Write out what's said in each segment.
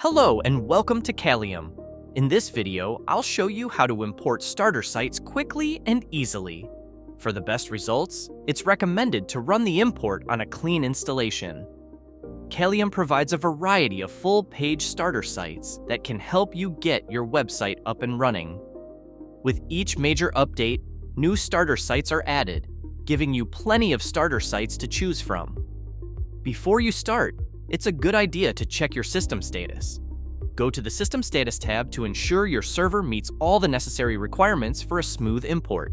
Hello and welcome to Kalium. In this video, I'll show you how to import starter sites quickly and easily. For the best results, it's recommended to run the import on a clean installation. Kalium provides a variety of full-page starter sites that can help you get your website up and running. With each major update, new starter sites are added, giving you plenty of starter sites to choose from. Before you start, it's a good idea to check your system status. Go to the System Status tab to ensure your server meets all the necessary requirements for a smooth import.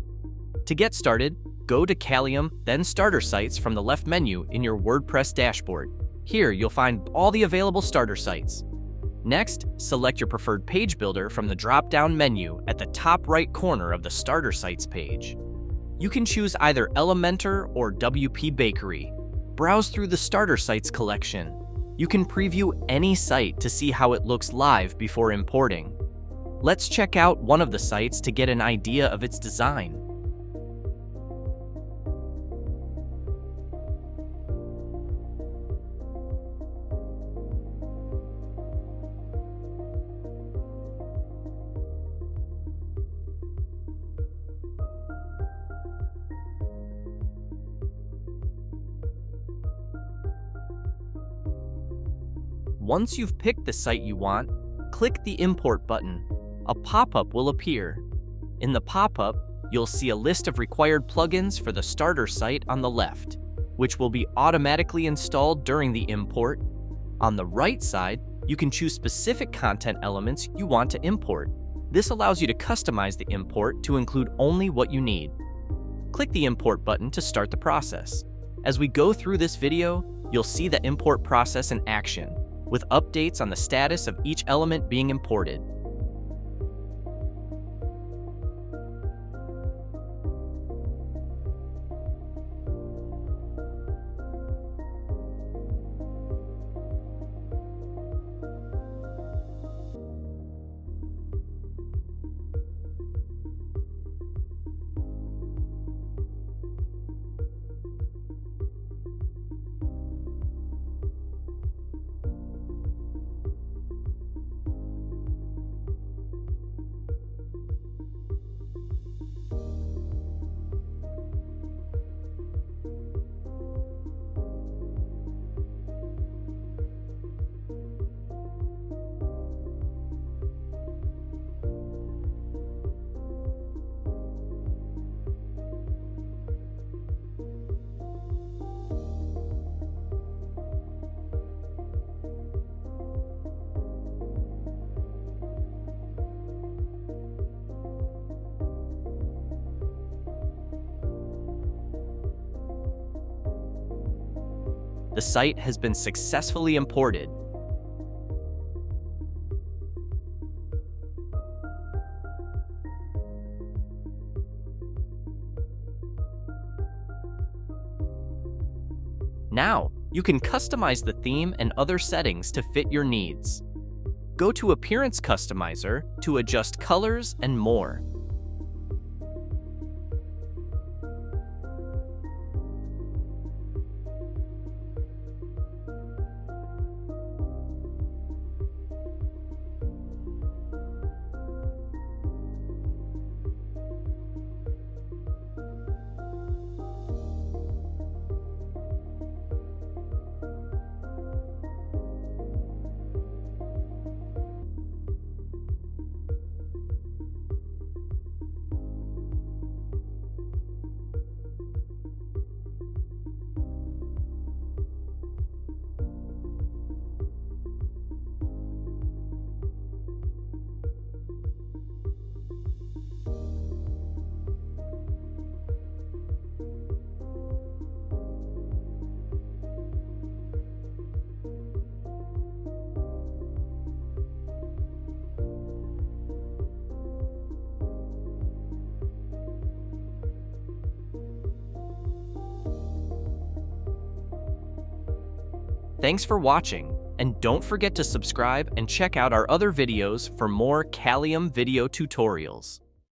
To get started, go to Kalium, then Starter Sites from the left menu in your WordPress dashboard. Here, you'll find all the available starter sites. Next, select your preferred page builder from the drop-down menu at the top right corner of the Starter Sites page. You can choose either Elementor or WP Bakery. Browse through the starter sites collection. You can preview any site to see how it looks live before importing. Let's check out one of the sites to get an idea of its design. Once you've picked the site you want, click the Import button. A pop-up will appear. In the pop-up, you'll see a list of required plugins for the starter site on the left, which will be automatically installed during the import. On the right side, you can choose specific content elements you want to import. This allows you to customize the import to include only what you need. Click the Import button to start the process. As we go through this video, you'll see the import process in action, with updates on the status of each element being imported. The site has been successfully imported. Now, you can customize the theme and other settings to fit your needs. Go to Appearance Customizer to adjust colors and more. Thanks for watching, and don't forget to subscribe and check out our other videos for more Kalium video tutorials.